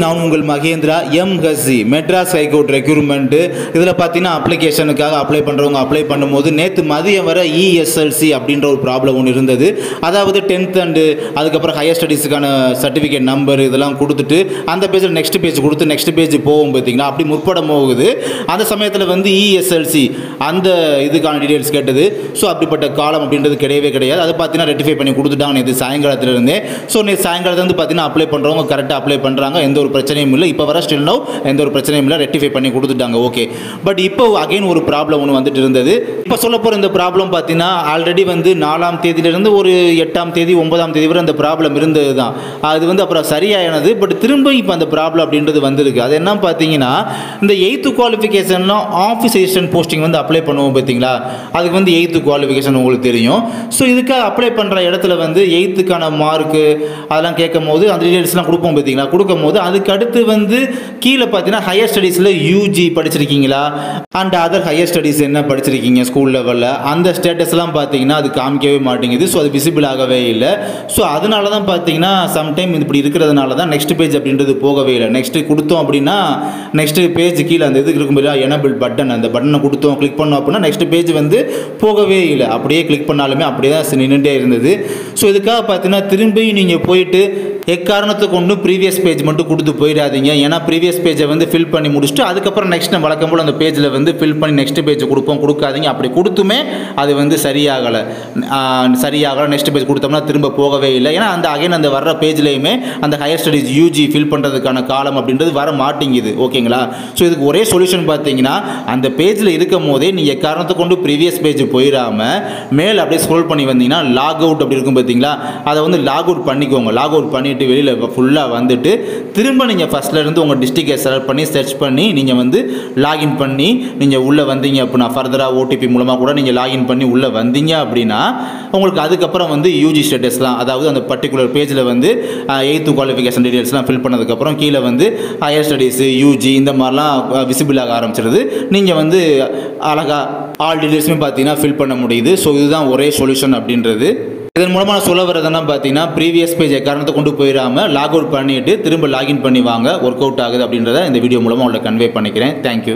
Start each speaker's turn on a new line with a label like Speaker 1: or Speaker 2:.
Speaker 1: நான் உங்கள் Mahindra எம்ஹசி Madras high court recruitment. இதில் பார்த்தீங்கன்னா அப்ளிகேஷனுக்காக அப்ளை பண்ணுறவங்க அப்ளை பண்ணும்போது நேற்று மதியம் வர இஎஸ்எல்சி அப்படின்ற ஒரு ப்ராப்ளம் ஒன்று இருந்தது. அதாவது 10th அண்டு அதுக்கப்புறம் ஹையர் ஸ்டடீஸுக்கான சர்டிஃபிகேட் நம்பர் இதெல்லாம் கொடுத்துட்டு அந்த பேஜில் நெக்ஸ்ட் பேஜ் கொடுத்து நெக்ஸ்ட் பேஜ் போகும் பார்த்தீங்கன்னா அப்படி முற்பட போகுது. அந்த சமயத்தில் வந்து இஎஸ்எல்சி அந்த இதுக்கான டீட்டெயில்ஸ் கேட்டது. ஸோ அப்படிப்பட்ட காலம் அப்படின்றது கிடையவே கிடையாது. அதை பார்த்தீங்கன்னா ரெட்டிஃபை பண்ணி கொடுத்துட்டாங்க நேற்று சாயங்காலத்திலிருந்தே. ஸோ நேற்று சாயங்காலத்துலேருந்து பார்த்தீங்கன்னா அப்ளை பண்ணுறவங்க கரெக்டாக அப்ளை பண்ணுறாங்க, எந்த ஒரு பிரச்சனையும் இல்லை. இப்போ வர ஸ்டில் நவ் எந்த ஒரு பிரச்சனையும் இல்லை, ரெட்டிஃபை பண்ணி கொடுத்துட்டாங்க. ஓகே, பட் இப்போ அகைன் ஒரு ப்ராப்ளம் ஒன்று வந்துட்டு இருந்தது. இப்போ சொல்ல போகிற இந்த ப்ராப்ளம் பார்த்தீங்கன்னா ஆல்ரெடி வந்து 4ஆம் தேதியிலிருந்து ஒரு 8ஆம் தேதி 9ஆம் தேதி வரை அந்த ப்ராப்ளம் இருந்தது தான். அது வந்து அப்புறம் சரியானது. பட் திரும்ப இப்போ அந்த ப்ராப்ளம் அப்படின்றது வந்திருக்கு. அது என்ன பார்த்தீங்கன்னா இந்த 8th குவாலிஃபிகேஷன்லாம் ஆஃபீஸ் அசிஸ்டன்ட் போஸ்டிங் வந்து அப்ளை பண்ணுவோம் பார்த்தீங்களா, அதுக்கு வந்து 8th குவாலிஃபிகேஷன் உங்களுக்கு தெரியும். ஸோ இதுக்காக அப்ளை பண்ணுற இடத்துல வந்து 8th மார்க்கு அதெல்லாம் கேட்கும் போது அந்த டீட்டெயில்ஸ்லாம் கொடுப்போம் பார்த்தீங்களா. கொடுக்கும் போது அதுக்கு அடுத்து வந்து கீழே பார்த்தீங்கன்னா ஹையர் ஸ்டடீஸில் யூஜி படிச்சிருக்கீங்களா அண்ட் அதர் ஹையர் ஸ்டடீஸ் என்ன படிச்சிருக்கீங்க ஸ்கூல் லெவலில் அந்த ஸ்டேட்டஸ்லாம் பார்த்தீங்கன்னா அது காமிக்கவே மாட்டேங்குது. ஸோ அது விசிபிள் ஆகவே இல்லை. ஸோ அதனால தான் பார்த்தீங்கன்னா சம்டைம் இப்படி இருக்கிறதுனால தான் நெக்ஸ்ட் பேஜ் அப்படின்றது போகவே இல்லை. நெக்ஸ்ட்டு கொடுத்தோம் அப்படின்னா நெக்ஸ்ட் பேஜ் கீழே அந்த இதுக்கு இருக்கும் போது எனபிள் பட்டன் அந்த பட்டனை கொடுத்தோம் கிளிக் பண்ணோம் அப்படின்னா நெக்ஸ்ட் பேஜ் வந்து போகவே இல்லை. அப்படியே கிளிக் பண்ணாலுமே அப்படியே தான் நின்றுட்டே இருந்தது. ஸோ இதுக்காக பார்த்தீங்கன்னா திரும்பி நீங்கள் போயிட்டு எக்காரணத்தை கொண்டு ப்ரீவியஸ் பேஜ் மட்டும் கொடுத்து போயிடாதீங்க. ஏன்னா ப்ரீவியஸ் பேஜை வந்து ஃபில் பண்ணி முடிச்சுட்டு அதுக்கப்புறம் நெக்ஸ்ட் வழக்கம் போல் அந்த பேஜில் வந்து ஃபில் பண்ணி நெக்ஸ்ட் பேஜ் கொடுக்காதீங்க. அப்படி கொடுத்துமே அது வந்து சரியாகலை நெக்ஸ்ட் பேஜ் கொடுத்தோம்னா திரும்ப போகவே இல்லை. ஏன்னா அந்த அகைன் அந்த வர்ற பேஜ்லேயுமே அந்த ஹையர் ஸ்டடீஸ் யூஜி ஃபில் பண்ணுறதுக்கான காலம் அப்படின்றது வர மாட்டேங்குது. ஓகேங்களா. ஸோ இதுக்கு ஒரே சொல்யூஷன் பார்த்தீங்கன்னா அந்த பேஜில் இருக்கும் போதே நீங்கள் எக்காரணத்தை கொண்டு ப்ரீவியஸ் பேஜ் போயிடாமல் மேலே அப்படியே ஸ்க்ரோல் பண்ணி வந்தீங்கன்னா லாக் அவுட் அப்படி இருக்கும் பார்த்தீங்களா, அதை வந்து லாக் அவுட் பண்ணிக்கோங்க. லாக் அவுட் பண்ணிவிட்டு வெளியில் ஃபுல்லாக வந்துட்டு திரும்ப நீங்கள் ஃபஸ்ட்லேருந்து உங்கள் டிஸ்ட்ரிக்டை செலக்ட் பண்ணி சர்ச் பண்ணி நீங்கள் வந்து லாகின் பண்ணி நீங்கள் உள்ளே வந்தீங்க அப்படின்னா ஃபர்தராக ஓடிபி மூலமாக கூட நீங்கள் லாகின் பண்ணி உள்ளே வந்தீங்க அப்படின்னா உங்களுக்கு அதுக்கப்புறம் வந்து யூஜி ஸ்டேட்டஸ்லாம் அதாவது அந்த பர்டிகுலர் பேஜில் வந்து 8th குவாலிஃபிகேஷன் டீட்டெயில்ஸ்லாம் ஃபில் பண்ணதுக்கப்புறம் கீழே வந்து ஹையர் ஸ்டடீஸு யூஜி இந்த மாதிரிலாம் விசிபிள் ஆக ஆரம்பிச்சிருது. நீங்கள் வந்து அழகாக ஆல் டீட்டெயில்ஸுமே பார்த்தீங்கன்னா ஃபில் பண்ண முடியுது. ஸோ இதுதான் ஒரே சொல்யூஷன் அப்படின்றது. இதன் மூலமாக நான் சொல்ல வரதுன்னா பார்த்தீங்கன்னா ப்ரீவியஸ் பேஜ் காரணத்தை கொண்டு போயிடாமல் லாக் அவுட் பண்ணிவிட்டு திரும்ப லாகின் பண்ணி வாங்க. ஒர்க் அவுட் ஆகுது அப்படின்றத இந்த வீடியோ மூலமாக உங்களை கன்வே பண்ணிக்கிறேன். தேங்க்யூ.